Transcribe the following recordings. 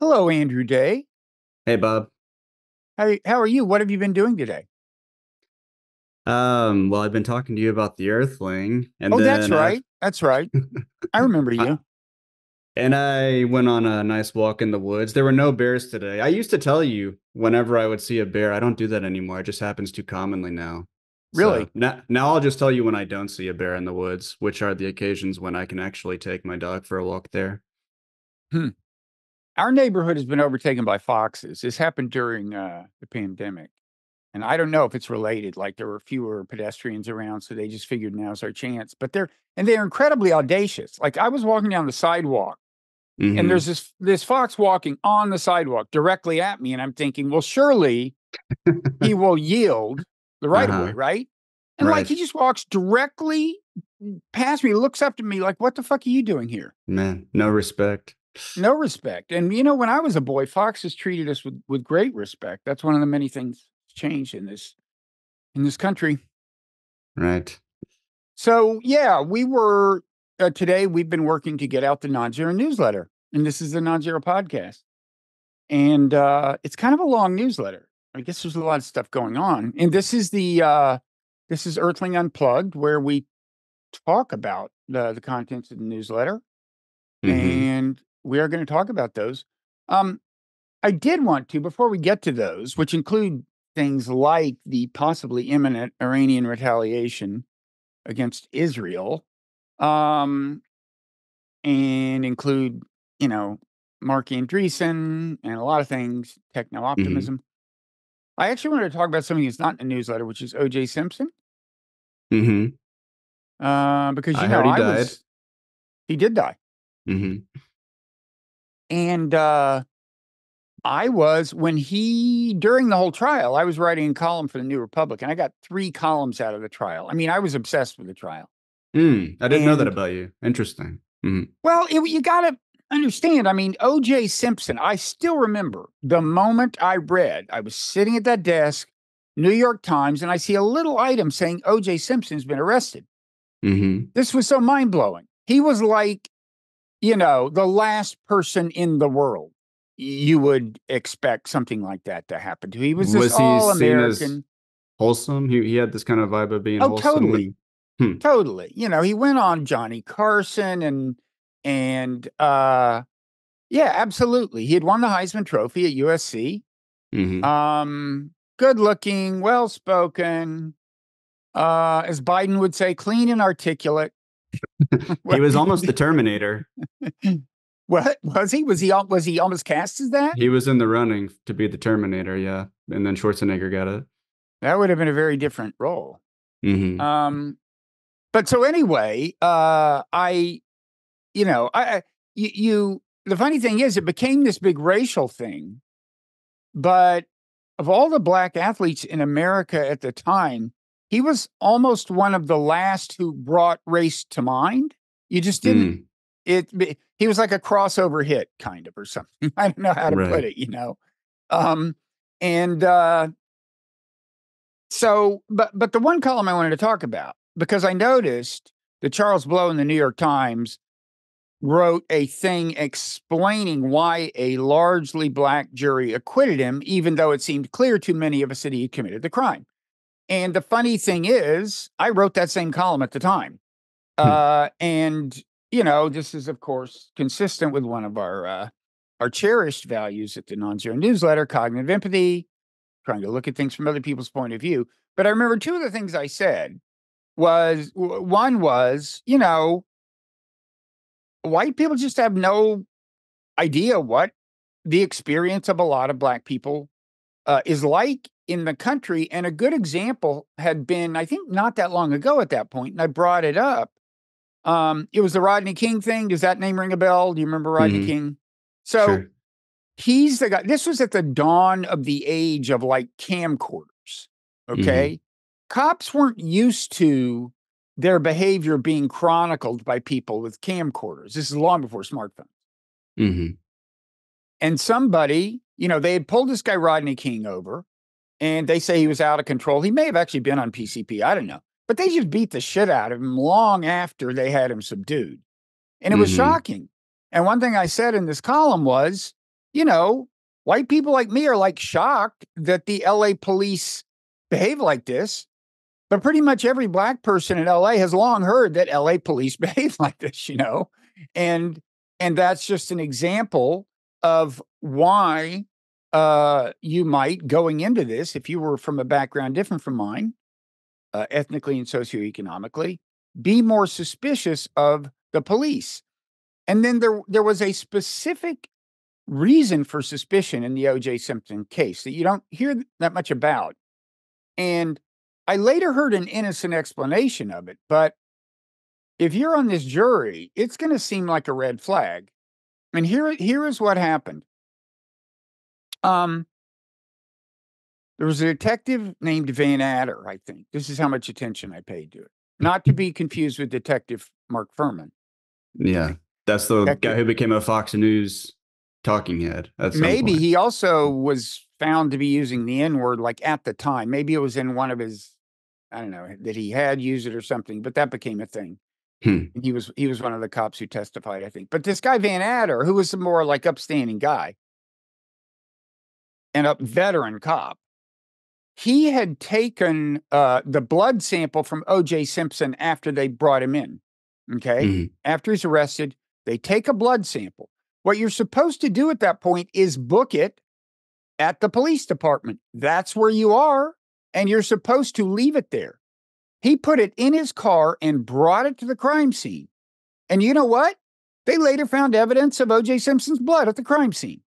Hello, Andrew Day. Hey, Bob. How are you? What have you been doing today? Well, I've been talking to you about the Earthling, and Oh, that's then right. That's right. I remember I you. I went on a nice walk in the woods. There were no bears today. I used to tell you whenever I would see a bear. I don't do that anymore. It just happens too commonly now. So Really? now I'll just tell you when I don't see a bear in the woods, which are the occasions when I can actually take my dog for a walk there. Hmm. Our neighborhood has been overtaken by foxes. This happened during the pandemic. And I don't know if it's related, like there were fewer pedestrians around, so they just figured now's our chance. But they're incredibly audacious. Like I was walking down the sidewalk and Mm-hmm. there's this fox walking on the sidewalk directly at me, and I'm thinking, well, surely he will yield the right of way, Uh-huh. right? And like Right. he just walks directly past me, looks up to me like, what the fuck are you doing here? Man, no respect. No respect. And when I was a boy, foxes treated us with great respect. That's one of the many things changed in this country. Right. So yeah, we were today we've been working to get out the Nonzero Newsletter. And this is the Nonzero podcast. And it's kind of a long newsletter. I guess there's a lot of stuff going on. And this is Earthling Unplugged, where we talk about the contents of the newsletter, Mm-hmm. and we are going to talk about those. Um, I did want to, before we get to those, which include things like the possibly imminent Iranian retaliation against Israel, um, and include, you know, Mark Andreessen and a lot of things, techno Mm-hmm. optimism. I actually wanted to talk about something that's not in the newsletter, which is O.J. Simpson, Mm-hmm. because I heard he died. he did die, Mm-hmm. and I was when he during the whole trial, I was writing a column for the New Republic, and I got 3 columns out of the trial. I mean, I was obsessed with the trial, I didn't know that and about you. Interesting. well, you got to understand. I mean, O.J. Simpson. I still remember the moment I read. I was sitting at that desk, New York Times, and I see a little item saying O.J. Simpson's been arrested. Mm-hmm. This was so mind blowing. He was like, the last person in the world you would expect something like that to happen to. He was this Was he all seen as American. wholesome? He had this kind of vibe of being Oh, wholesome totally. and hmm. Totally. He went on Johnny Carson and yeah, absolutely. He had won the Heisman Trophy at USC. Mm-hmm. Good looking, well spoken, as Biden would say, clean and articulate. He was almost the Terminator. What was he? Was he almost cast as that? He was in the running to be the Terminator, yeah. And then Schwarzenegger got it. That would have been a very different role. Mm-hmm. Um, but so anyway, the funny thing is, it became this big racial thing. But of all the black athletes in America at the time, he was almost one of the last who brought race to mind. You just didn't. Mm, He was like a crossover hit, kind of, or something. I don't know how to put right. it. Um, and So, but the one column I wanted to talk about, because I noticed that Charles Blow in the New York Times wrote a thing explaining why a largely black jury acquitted him, even though it seemed clear to many of us that he had committed the crime. And the funny thing is, I wrote that same column at the time. Hmm. And this is of course consistent with one of our cherished values at the Nonzero Newsletter, cognitive empathy, trying to look at things from other people's point of view. But I remember 2 of the things I said one was, white people just have no idea what the experience of a lot of black people is like in the country. And a good example had been, I think, not that long ago at that point, and I brought it up. It was the Rodney King thing. Does that name ring a bell? Do you remember Rodney Mm-hmm. King? So Sure. he's the guy. This was at the dawn of the age of like camcorders. Mm-hmm. Okay. Cops weren't used to their behavior being chronicled by people with camcorders. This is long before smartphones. Mm-hmm. And somebody, they had pulled this guy, Rodney King, over, and they say he was out of control. He may have actually been on PCP. I don't know. But they just beat the shit out of him long after they had him subdued. And it was Mm-hmm. shocking. And one thing I said in this column was, you know, white people like me are like shocked that the LA police behave like this. But pretty much every black person in LA has long heard that LA police behave like this, you know? And and that's just an example of why you might, going into this, if you were from a background different from mine, ethnically and socioeconomically, be more suspicious of the police. And then there was a specific reason for suspicion in the O.J. Simpson case that you don't hear that much about. And I later heard an innocent explanation of it, but if you're on this jury, it's going to seem like a red flag. And here is what happened. There was a detective named Van Adder, I think. This is how much attention I paid to it. Not to be confused with Detective Mark Furman. Yeah, that's the Detective, guy who became a Fox News talking head at some maybe point. he also was found to be using the N-word like at the time. Maybe it was in one of his, I don't know, that he had used it or something, but that became a thing. Hmm. He was one of the cops who testified, I think. But this guy Van Adder, who was a more like upstanding guy and a veteran cop, he had taken the blood sample from O.J. Simpson after they brought him in. Okay, after he's arrested, they take a blood sample. What you're supposed to do at that point is book it at the police department. That's where you are, and you're supposed to leave it there. He put it in his car and brought it to the crime scene. And you know what? They later found evidence of O.J. Simpson's blood at the crime scene.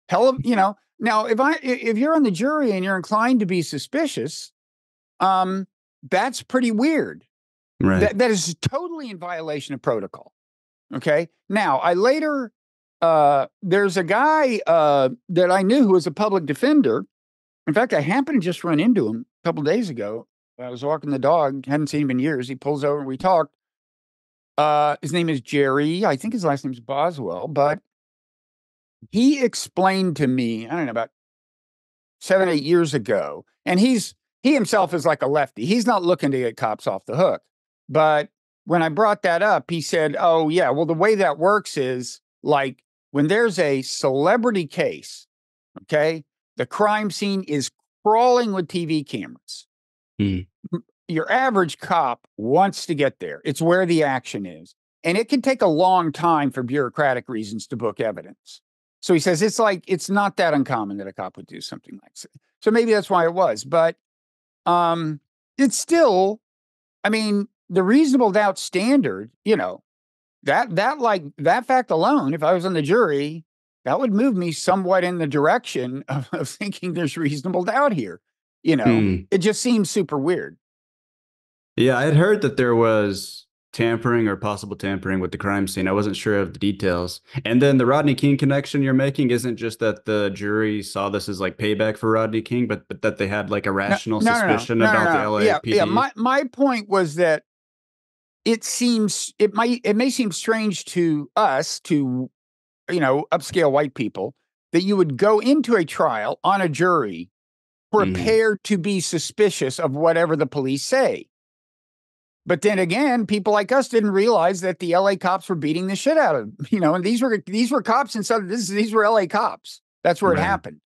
Hell of, you know. Now, if you're on the jury and you're inclined to be suspicious, that's pretty weird. Right. That is totally in violation of protocol. Okay. Now, I later there's a guy that I knew who was a public defender. In fact, I happened to just run into him a couple days ago. I was walking the dog, hadn't seen him in years. He pulls over and we talked. His name is Jerry. I think his last name is Boswell, but he explained to me, I don't know, about 7, 8 years ago, and he himself is like a lefty. He's not looking to get cops off the hook. But when I brought that up, he said, oh, yeah, well, the way that works is like when there's a celebrity case, okay, the crime scene is crawling with TV cameras. Your average cop wants to get there. It's where the action is. And it can take a long time for bureaucratic reasons to book evidence. So he says it's not that uncommon that a cop would do something like that. So maybe that's why it was. But it's still, I mean, the reasonable doubt standard, you know, that fact alone, if I was on the jury, that would move me somewhat in the direction of thinking there's reasonable doubt here. You know, it just seems super weird. Yeah, I had heard that there was tampering or possible tampering with the crime scene. I wasn't sure of the details. And then the Rodney King connection you're making isn't just that the jury saw this as like payback for Rodney King, but that they had like a rational suspicion about the LAPD. Yeah. My point was that it may seem strange to us, to, you know, upscale white people, that you would go into a trial on a jury prepared to be suspicious of whatever the police say. But then again, people like us didn't realize that the LA cops were beating the shit out of, you know, and these were cops in Southern, these were LA cops. That's where it happened.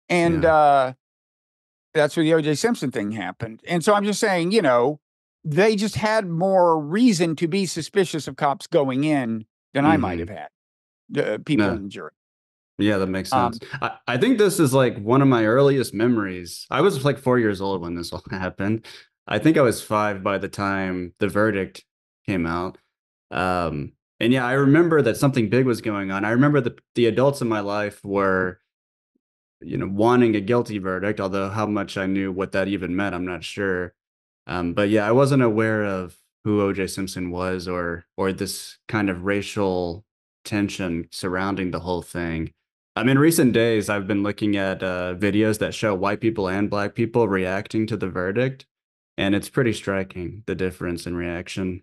And that's where the O.J. Simpson thing happened. And so I'm just saying, you know, they just had more reason to be suspicious of cops going in than I might have had, the people in the jury. Yeah, that makes sense. I think this is like one of my earliest memories. I was like 4 years old when this all happened. I think I was 5 by the time the verdict came out. And yeah, I remember that something big was going on. I remember the adults in my life were, you know, wanting a guilty verdict, although how much I knew what that even meant, I'm not sure. But yeah, I wasn't aware of who O.J. Simpson was or this kind of racial tension surrounding the whole thing. In recent days, I've been looking at videos that show white people and black people reacting to the verdict. And it's pretty striking, the difference in reaction.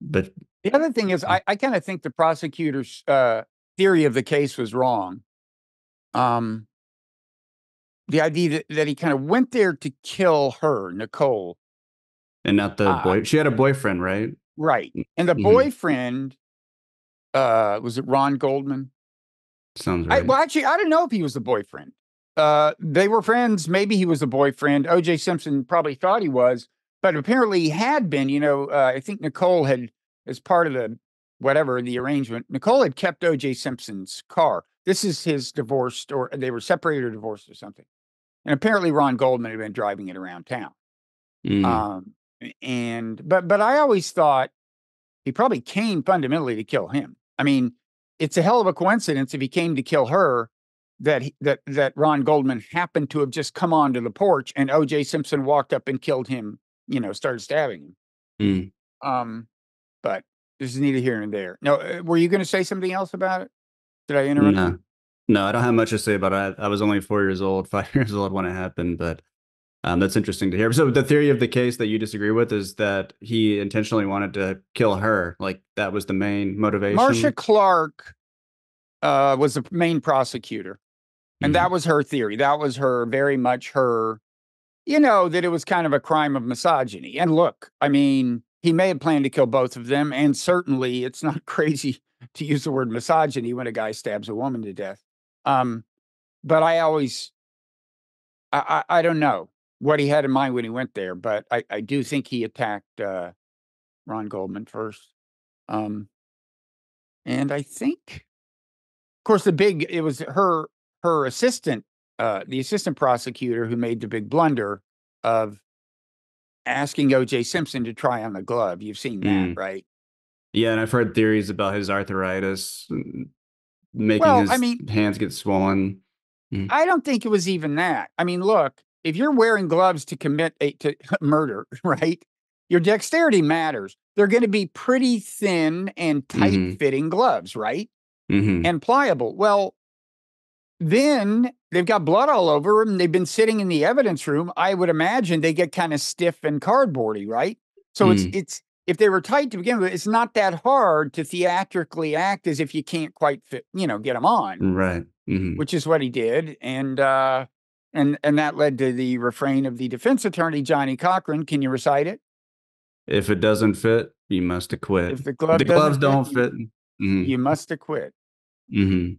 But the other thing is, I kind of think the prosecutor's theory of the case was wrong. The idea that he kind of went there to kill her, Nicole. And not the boy. She had a boyfriend, right? Right. And the boyfriend Was it Ron Goldman? Sounds I right. well, actually, I don't know if he was the boyfriend. They were friends. Maybe he was the boyfriend. O.J. Simpson probably thought he was, but apparently he had been. I think Nicole had, as part of the whatever the arrangement, Nicole had kept O.J. Simpson's car. This is his divorced, or they were separated or divorced or something. And apparently Ron Goldman had been driving it around town. Mm, Um, but I always thought he probably came fundamentally to kill him. I mean, it's a hell of a coincidence if he came to kill her that Ron Goldman happened to have just come onto the porch and O.J. Simpson walked up and killed him. Started stabbing him. mm. Um, but this is neither here nor there. No, were you going to say something else about it? Did I interrupt you? No, no, I don't have much to say about it. I was only 4 years old, 5 years old when it happened, but that's interesting to hear. So the theory of the case that you disagree with is that he intentionally wanted to kill her. Like that was the main Marcia motivation. Clark was the main prosecutor, and that Mm, was her theory. That was her very much her that it was kind of a crime of misogyny. And look, I mean, he may have planned to kill both of them, and certainly it's not crazy to use the word misogyny when a guy stabs a woman to death. Um, but I don't know what he had in mind when he went there, but I do think he attacked Ron Goldman first. Um, and I think, of course, it was her assistant, the assistant prosecutor who made the big blunder of asking O.J. Simpson to try on the glove. You've seen that, mm. right? Yeah, and I've heard theories about his arthritis making Well, I his mean, hands get swollen. Mm, I don't think it was even that. I mean, look, if you're wearing gloves to commit to murder, right? Your dexterity matters. They're going to be pretty thin and tight mm, fitting gloves, right? mm, And pliable. Well, then they've got blood all over them. They've been sitting in the evidence room. I would imagine they get kind of stiff and cardboardy, right? So mm. it's if they were tight to begin with, it's not that hard to theatrically act as if you can't quite fit, get them on, Right. Mm. which is what he did. And that led to the refrain of the defense attorney, Johnny Cochran. Can you recite it? If it doesn't fit, you must acquit. If the The glove gloves doesn't fit, don't fit. Mm, you must acquit. mm.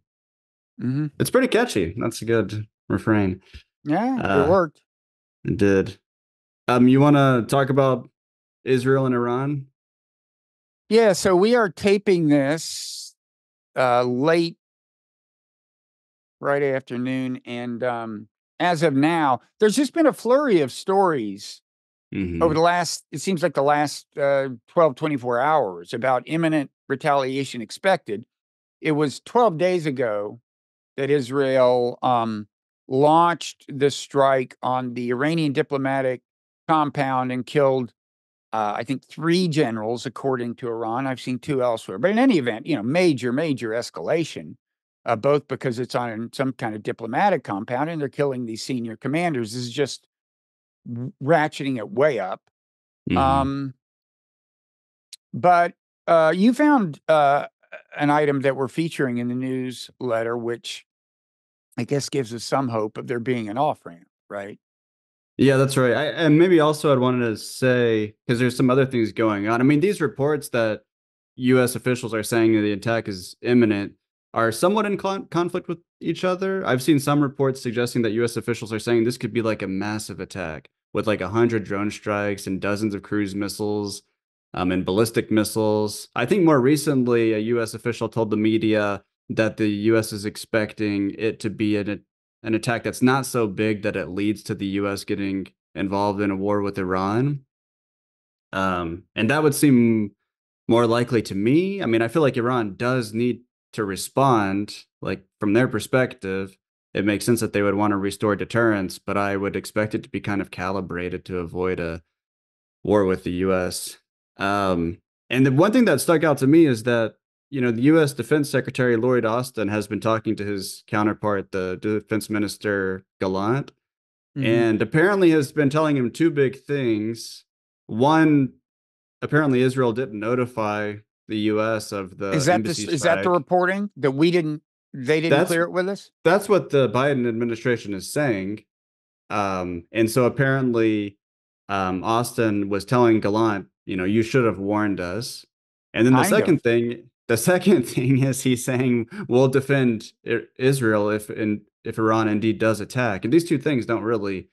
Hmm. It's pretty catchy. That's a good refrain. Yeah, it Uh, worked. it did. You want to talk about Israel and Iran? Yeah, so we are taping this late Friday afternoon. And as of now, there's just been a flurry of stories over the Hmm. last, it seems like the last 12, 24 hours about imminent retaliation expected. It was 12 days ago that Israel launched the strike on the Iranian diplomatic compound and killed, I think, three generals, according to Iran. I've seen two elsewhere. But in any event, major, major escalation, both because it's on some kind of diplomatic compound and they're killing these senior commanders. This is just ratcheting it way up. Hmm. Um, but you found an item that we're featuring in the newsletter, which I guess gives us some hope of there being an off ramp, right? Yeah, that's right. And maybe also I'd wanted to say, because there's some other things going on. I mean, these reports that U.S. officials are saying that the attack is imminent are somewhat in conflict with each other. I've seen some reports suggesting that U.S. officials are saying this could be like a massive attack with like 100 drone strikes and dozens of cruise missiles, and ballistic missiles. I think more recently, a U.S. official told the media that the U.S. is expecting it to be an attack that's not so big that it leads to the U.S. getting involved in a war with Iran. And that would seem more likely to me. I mean, I feel like Iran does need to respond. Like from their perspective, it makes sense that they would want to restore deterrence, but I would expect it to be kind of calibrated to avoid a war with the U.S. Um, and the one thing that stuck out to me is that the U.S. Defense Secretary Lloyd Austin has been talking to his counterpart, the Defense Minister Gallant, Hmm. and apparently has been telling him two big things. One, apparently Israel didn't notify the U.S. of the embassy Is that the strike. reporting that they didn't That's clear it with us? that's what the Biden administration is saying. And so apparently, Austin was telling Gallant, you should have warned us. And then the Kind of. second thing the second thing is he's saying we'll defend Israel if Iran indeed does attack. And these two things don't really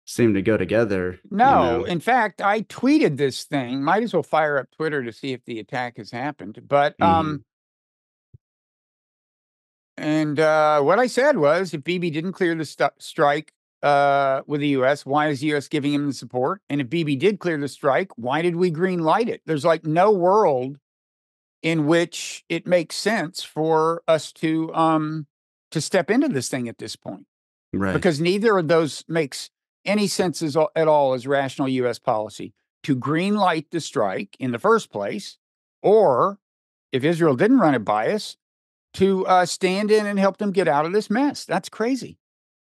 seem to go together, you No, know. in fact, I tweeted this thing. Might as well fire up Twitter to see if the attack has happened. But Hmm. what I said was, if Bibi didn't clear the strike with the U.S., why is the U.S. giving him the support? And if Bibi did clear the strike, why did we green light it? There's like no world in which it makes sense for us to step into this thing at this point, Right. because neither of those makes any sense at all as rational U.S. policy to green light the strike in the first place, or if Israel didn't run it by us, to stand in and help them get out of this mess. That's crazy.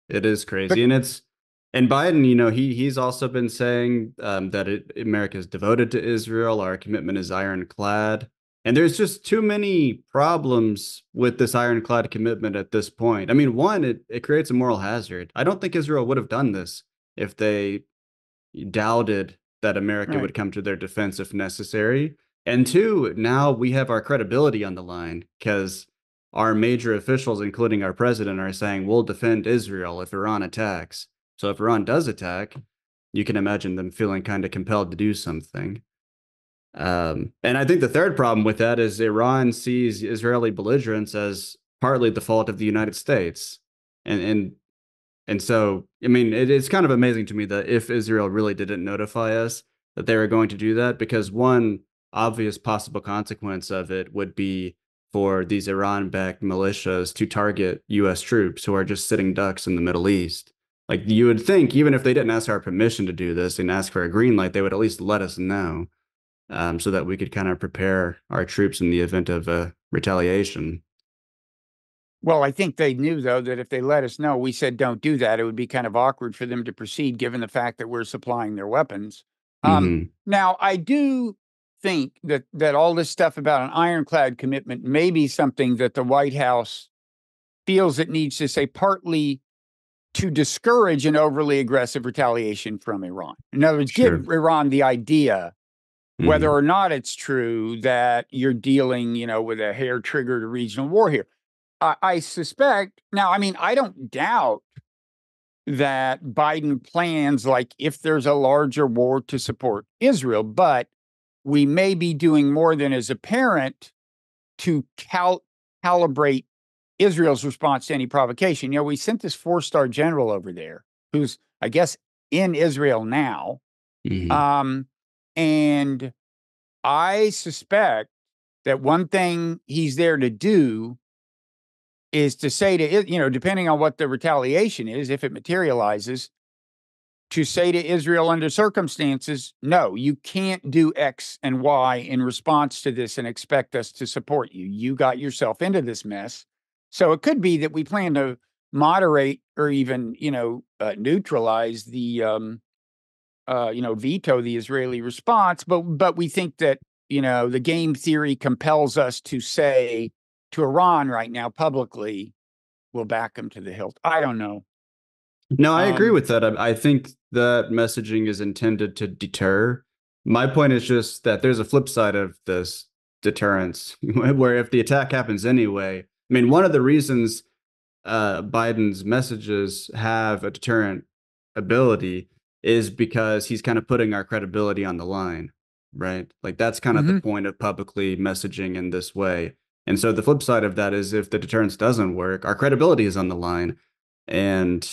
It is But crazy. And Biden, he's also been saying that America is devoted to Israel. Our commitment is ironclad. And there's just too many problems with this ironclad commitment at this point. I mean, one, it creates a moral hazard. I don't think Israel would have done this if they doubted that America right. would come to their defense if necessary. And two, now we have our credibility on the line because our major officials, including our president, are saying we'll defend Israel if Iran attacks. So if Iran does attack, you can imagine them feeling kind of compelled to do something. And I think the third problem with that is Iran sees Israeli belligerence as partly the fault of the United States. And so, I mean, it's kind of amazing to me that if Israel really didn't notify us that they were going to do that, because one obvious possible consequence of it would be for these Iran-backed militias to target U.S. troops who are just sitting ducks in the Middle East. Like you would think, even if they didn't ask our permission to do this and ask for a green light, they would at least let us know, so that we could kind of prepare our troops in the event of a retaliation. Well, I think they knew, though, that if they let us know, we said don't do that, it would be kind of awkward for them to proceed, given the fact that we're supplying their weapons. Hmm. Now, I do think that all this stuff about an ironclad commitment may be something that the White House feels it needs to say, partly to discourage an overly aggressive retaliation from Iran. In other words, give Sure. Iran the idea, whether Hmm. or not it's true, that you're dealing, with a hair-triggered regional war here. I suspect now. I mean, I don't doubt that Biden plans, like, if there's a larger war, to support Israel, but we may be doing more than is apparent to calibrate Israel's response to any provocation. We sent this four-star general over there, who's, I guess, in Israel now, Hmm. um, and I suspect that one thing he's there to do is to say to it, depending on what the retaliation is, if it materializes, to say to Israel under circumstances, no, you can't do X and Y in response to this and expect us to support you. You got yourself into this mess. So it could be that we plan to moderate or even, neutralize the, veto the Israeli response. But we think that, the game theory compels us to say to Iran right now publicly, we'll back them to the hilt. I don't know. No, I agree Um, with that. I think that messaging is intended to deter. My point is just that there's a flip side of this deterrence, where if the attack happens anyway, I mean, one of the reasons Biden's messages have a deterrent ability is because he's kind of putting our credibility on the line, right? Like that's kind of the mhm. point of publicly messaging in this way. And so the flip side of that is if the deterrence doesn't work, our credibility is on the line. And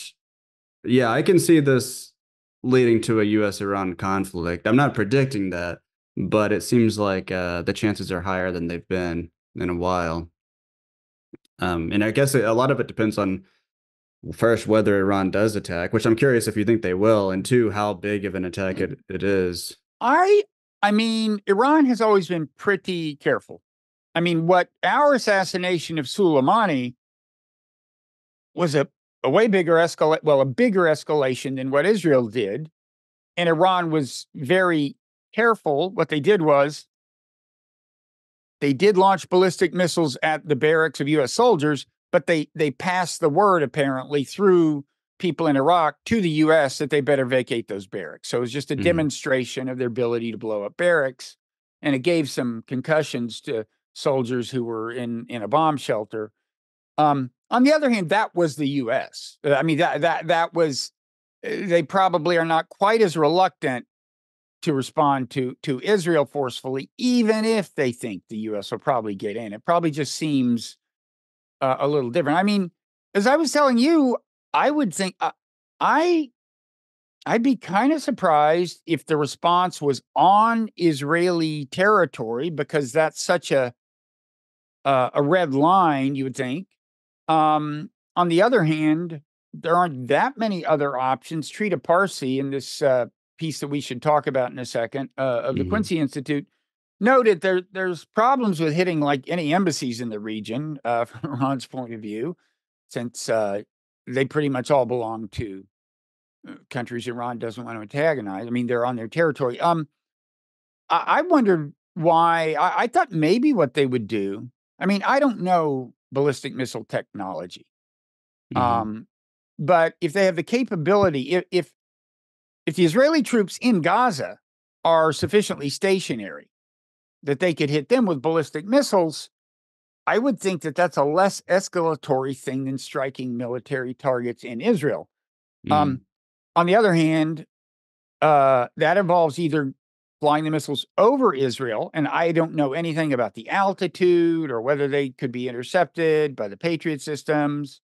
yeah, I can see this leading to a US Iran conflict. I'm not predicting that, but it seems like the chances are higher than they've been in a while. And I guess a lot of it depends on first whether Iran does attack, which I'm curious if you think they will, and two, how big of an attack it is. I I mean, Iran has always been pretty careful. I mean, what our assassination of Soleimani was a way bigger a bigger escalation than what Israel did. And Iran was very careful. What they did was they did launch ballistic missiles at the barracks of US soldiers, but they passed the word apparently through people in Iraq to the US that they better vacate those barracks. So it was just a Mhm. demonstration of their ability to blow up barracks. And it gave some concussions to soldiers who were in a bomb shelter. On the other hand, that was the U.S. I mean, that was they probably are not quite as reluctant to respond to Israel forcefully, even if they think the U.S. will probably get in. It probably just seems a little different. I mean, as I was telling you, I would think I I'd be kind of surprised if the response was on Israeli territory because that's such a red line, you would think. On the other hand, there aren't that many other options. Trita Parsi in this piece that we should talk about in a second of the Hmm. Quincy Institute noted there's problems with hitting like any embassies in the region from Iran's point of view, since they pretty much all belong to countries Iran doesn't want to antagonize. I mean, they're on their territory. I wondered why. I thought maybe what they would do. I mean, I don't know ballistic missile technology, Hmm. um, but if they have the capability, if the Israeli troops in Gaza are sufficiently stationary that they could hit them with ballistic missiles, I would think that that's a less escalatory thing than striking military targets in Israel. Um, Hmm. on the other hand, that involves either flying the missiles over Israel, and I don't know anything about the altitude or whether they could be intercepted by the Patriot systems.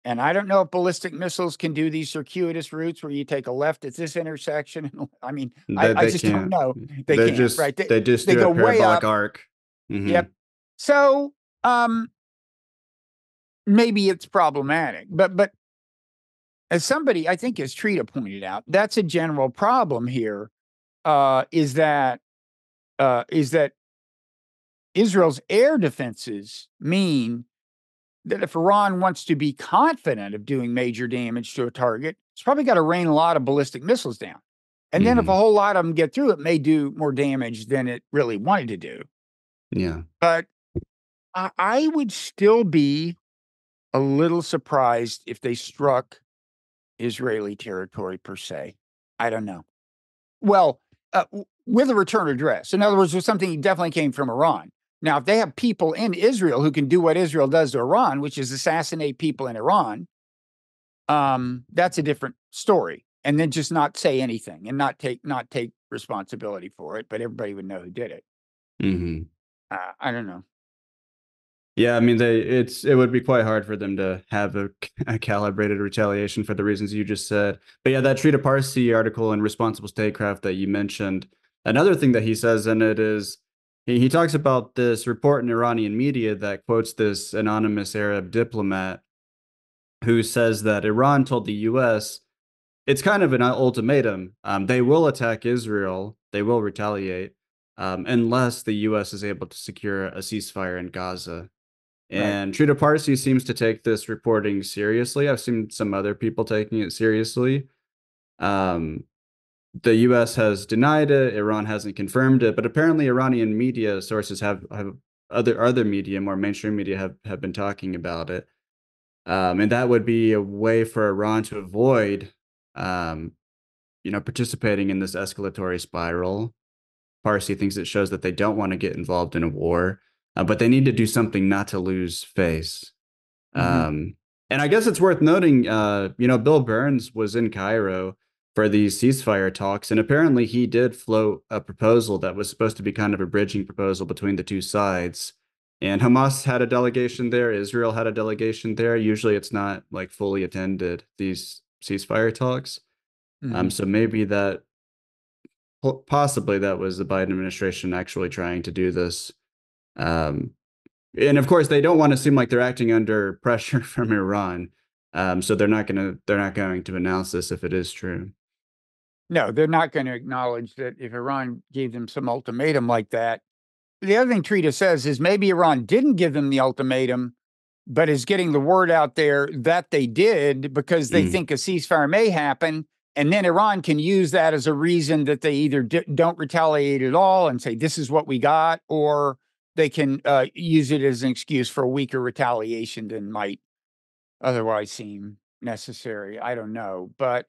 And I don't know if ballistic missiles can do these circuitous routes where you take a left at this intersection. I mean, I They just don't can't. know. They can't, right? They just They do a go way parabolic up. arc. Hmm. Yep. So um, maybe it's problematic, but as somebody I think as Trita pointed out, that's a general problem here. Is that Israel's air defenses mean that if Iran wants to be confident of doing major damage to a target, it's probably got to rain a lot of ballistic missiles down. And then if a Hmm. whole lot of them get through, it may do more damage than it really wanted to do. Yeah. But I would still be a little surprised if they struck Israeli territory per se. I don't know. Well, with a return address. In other words, there's something that definitely came from Iran. Now, if they have people in Israel who can do what Israel does to Iran, which is assassinate people in Iran, that's a different story. And then just not say anything and not take responsibility for it, but everybody would know who did it. Hmm. I don't know. Yeah, I mean, it would be quite hard for them to have a calibrated retaliation for the reasons you just said. But yeah, that Trita Parsi article in Responsible Statecraft that you mentioned, another thing that he says in it is he talks about this report in Iranian media that quotes this anonymous Arab diplomat who says that Iran told the US it's kind of an ultimatum. They will attack Israel, they will retaliate, unless the US is able to secure a ceasefire in Gaza. Right. And Trita Parsi seems to take this reporting seriously. I've seen some other people taking it seriously. Um, the US has denied it, Iran hasn't confirmed it, but apparently Iranian media sources have other media, more mainstream media have been talking about it. And that would be a way for Iran to avoid um, participating in this escalatory spiral. Parsi thinks it shows that they don't want to get involved in a war, but they need to do something not to lose face. Hmm. Um, and I guess it's worth noting, Bill Burns was in Cairo for these ceasefire talks, and apparently he did float a proposal that was supposed to be kind of a bridging proposal between the two sides. And Hamas had a delegation there, Israel had a delegation there. Usually it's not like fully attended, these ceasefire talks. Hmm. So maybe that possibly that was the Biden administration actually trying to do this. Um, and of course, they don't want to seem like they're acting under pressure from Iran. So they're not going to announce this if it is true. No, they're not going to acknowledge that if Iran gave them some ultimatum like that. The other thing Trita says is maybe Iran didn't give them the ultimatum, but is getting the word out there that they did because they Mm, think a ceasefire may happen. And then Iran can use that as a reason that they either don't retaliate at all and say, this is what we got, or they can use it as an excuse for a weaker retaliation than might otherwise seem necessary. I don't know. But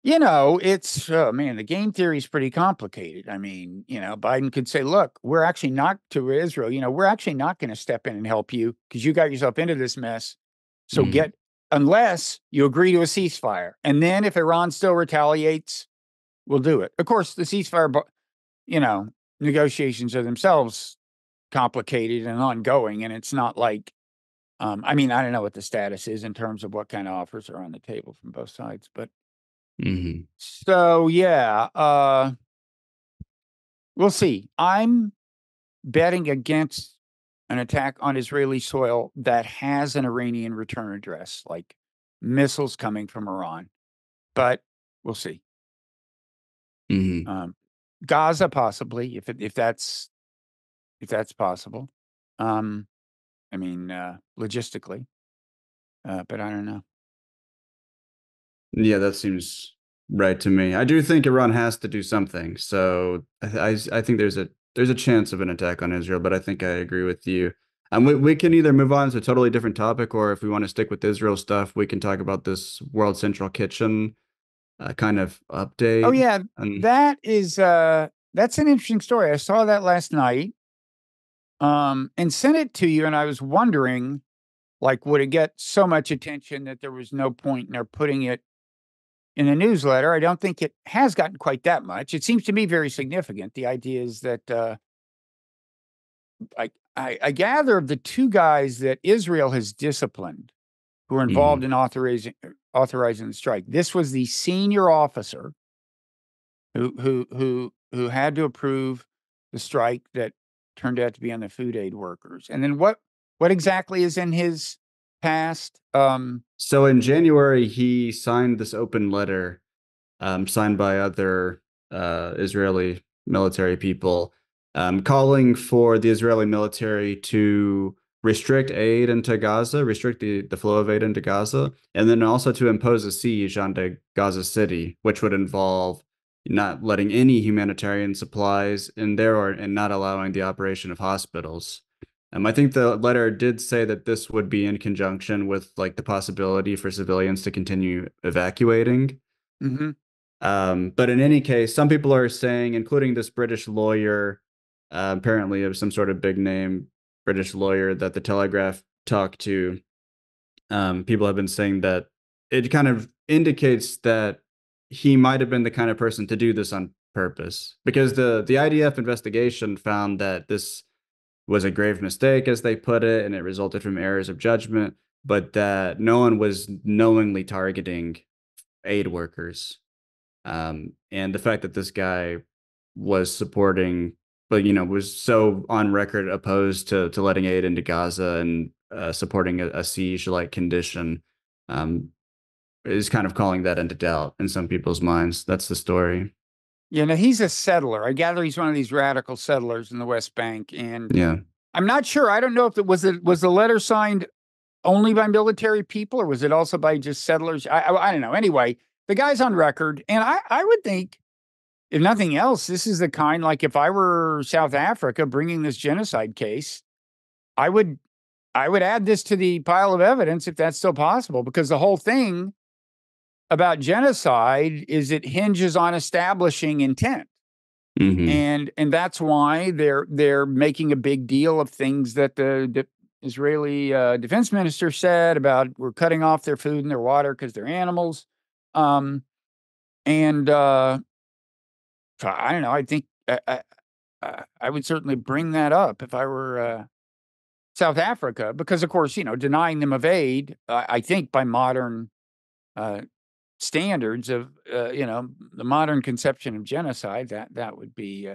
It's oh man, the game theory is pretty complicated. I mean, Biden could say, "Look, we're actually not to Israel. We're actually not going to step in and help you because you got yourself into this mess. So Mhm. get unless you agree to a ceasefire, and then if Iran still retaliates, we'll do it." Of course, the ceasefire, you know, negotiations are themselves complicated and ongoing, and it's not like, I mean, I don't know what the status is in terms of what kind of offers are on the table from both sides, but Mhm. so yeah, we'll see. I'm betting against an attack on Israeli soil that has an Iranian return address, like missiles coming from Iran, but we'll see. Mhm. Um, Gaza possibly, if that's possible. Um, I mean, logistically, but I don't know. Yeah, that seems right to me. I do think Iran has to do something. So I think there's a chance of an attack on Israel, but I think I agree with you. We can either move on to a totally different topic, or if we want to stick with Israel stuff, we can talk about this World Central Kitchen kind of Oh update. yeah, And that's an interesting story. I saw that last night, and sent it to you, and I was wondering, like, would it get so much attention that there was no point in our putting it in a newsletter? I don't think it has gotten quite that much. It seems to me very significant. The idea is that I gather of the two guys that Israel has disciplined who were involved mhm. in authorizing the strike. This was the senior officer who had to approve the strike that turned out to be on the food aid workers. And then what exactly is in his past? So in January, he signed this open letter signed by other Israeli military people, calling for the Israeli military to restrict aid into Gaza, restrict the flow of aid into Gaza, and then also to impose a siege onto Gaza City, which would involve not letting any humanitarian supplies in there and not allowing the operation of hospitals. I think the letter did say that this would be in conjunction with like the possibility for civilians to continue evacuating. Mhm. But in any case, some people are saying, including this British lawyer, apparently of some sort of big name British lawyer that the Telegraph talked to, people have been saying that it kind of indicates that he might have been the kind of person to do this on purpose, because the IDF investigation found that this was a grave mistake, as they put it, and it resulted from errors of judgment, but that no one was knowingly targeting aid workers. And the fact that this guy was supporting, but was so on record opposed to letting aid into Gaza and supporting a siege-like condition, um, is kind of calling that into doubt in some people's minds. That's the story. Yeah, now he's a settler. I gather he's one of these radical settlers in the West Bank, and Yeah. I'm not sure. I don't know if it was the letter signed only by military people or was it also by just settlers? I don't know. Anyway, the guy's on record, and I would think, if nothing else, this is the kind, like, if I were South Africa bringing this genocide case, I would I would add this to the pile of evidence if that's still possible, because the whole thing about genocide is it hinges on establishing intent. Hmm. And that's why they're making a big deal of things that the Israeli defense minister said about we're cutting off their food and their water because they're animals. And so I don't know. I think I would certainly bring that up if I were South Africa, because of course, denying them of aid, I think by modern uh, standards of the modern conception of genocide, that would be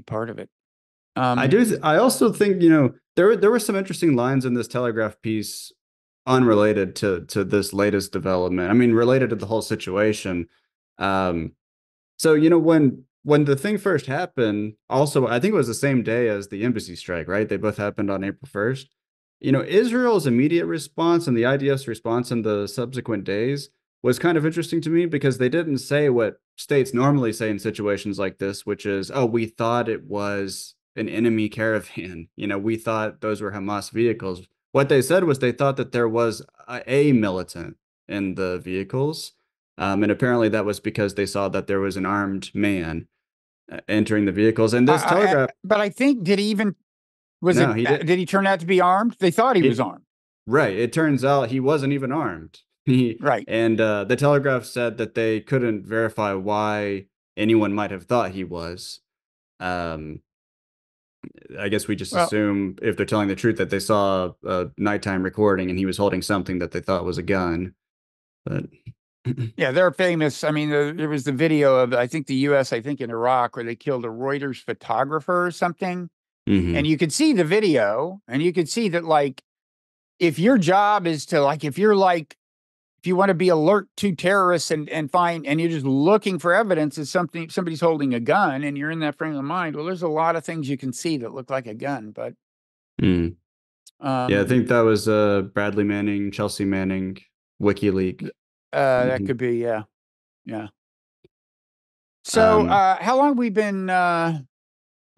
part of it. I Um, do. I also think there were some interesting lines in this Telegraph piece, unrelated to this latest development. I mean, related to the whole situation. Um, So, when the thing first happened, also I think it was the same day as the embassy strike, right? They both happened on April 1st. Israel's immediate response and the IDF's response in the subsequent days was kind of interesting to me, because they didn't say what states normally say in situations like this, which is, "Oh, we thought it was an enemy caravan. We thought those were Hamas vehicles." What they said was they thought that there was a militant in the vehicles. And apparently that was because they saw that there was an armed man entering the vehicles. And this telegraph, but I think did he even no, he did. did he turn out to be armed? They thought he was It armed. right. It turns out he wasn't even armed. He Right. and the Telegraph said that they couldn't verify why anyone might have thought he was. Um, I guess we just Well, assume if they're telling the truth that they saw a nighttime recording and he was holding something that they thought was a gun. But yeah, they're famous. I mean, there was the video of, I think the U.S., I think in Iraq, where they killed a Reuters photographer or something. And Mhm. you could see the video and you could see that, like, if your job is to, like, if you want to be alert to terrorists and find, and you're just looking for evidence of somebody's holding a gun and you're in that frame of mind, well, there's a lot of things you can see that look like a gun. But, Mm. Yeah, I um, think that was Bradley Manning, Chelsea Manning, WikiLeaks. that Mhm. could be, yeah. Yeah. So, Um, how long we been, I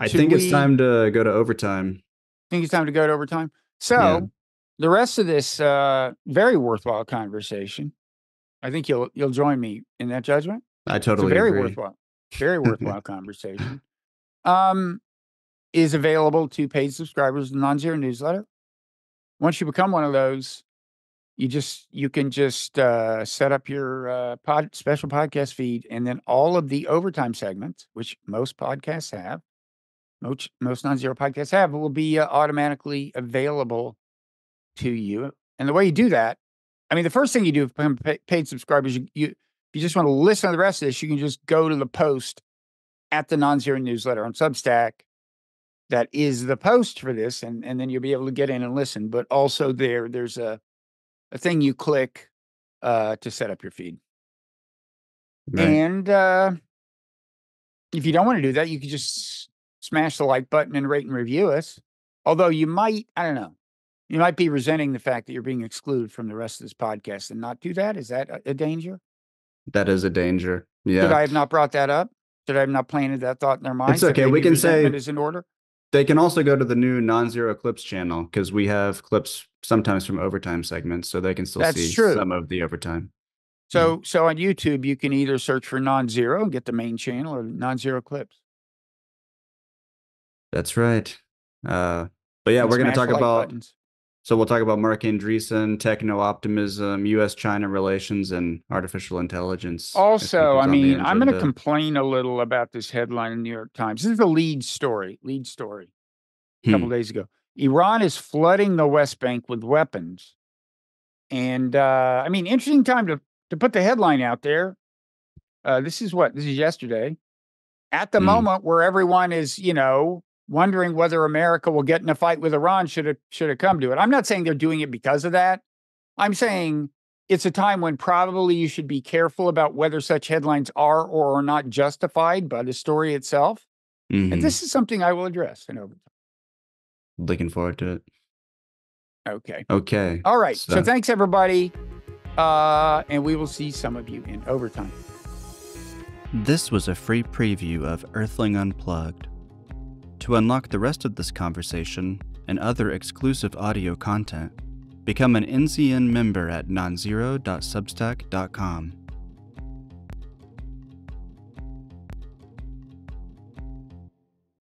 should think it's we time to go to overtime. think it's time to go to overtime? Yeah, So, the rest of this, very worthwhile conversation, I think you'll join me in that judgment. I It's a totally agree. very worthwhile conversation. Um, is available to paid subscribers of the Nonzero Newsletter. Once you become one of those, you can just set up your special podcast feed, and then all of the overtime segments, which most podcasts have, most non-zero podcasts have, will be automatically available to you. And the way you do that, I mean, the first thing you do if you become paid subscribers, if you just want to listen to the rest of this, you can just go to the post at the Nonzero Newsletter on Substack. That is the post for this, and then you'll be able to get in and listen. But also there's a thing you click to set up your feed. Right. And if you don't want to do that, you can just smash the like button and rate and review us. Although you might, I don't know, you might be resenting the fact that you're being excluded from the rest of this podcast and not do that. Is that a danger? That is a danger. Should Yeah. I have not brought that up? Should I have not planted that thought in their It's minds that okay. We maybe can resentment say is in order? they can also go to the new Non-Zero Clips channel because we have clips sometimes from overtime segments, so they can still That's see true. some of the overtime. Yeah, So on YouTube, you can either search for Nonzero and get the main channel or Nonzero Clips that's right. But yeah, and we're going to smash talk the like about, buttons. so we'll talk about Mark Andreessen, techno-optimism, US-China relations, and artificial intelligence, I think Also, is I on the mean, I'm going to agenda. complain a little about this headline in the New York Times. This is the lead story a couple Hmm. days ago. Iran is flooding the West Bank with weapons. And I mean, interesting time to put the headline out there. This is yesterday. At the Hmm. moment where everyone is, wondering whether America will get in a fight with Iran should it come to it. I'm not saying they're doing it because of that. I'm saying it's a time when probably you should be careful about whether such headlines are or are not justified by the story itself. And Hmm. this is something I will address in overtime. Looking forward to it. Okay. Okay. All right. So So thanks everybody. And we will see some of you in overtime. This was a free preview of Earthling Unplugged. To unlock the rest of this conversation and other exclusive audio content, become an NCN member at nonzero.substack.com.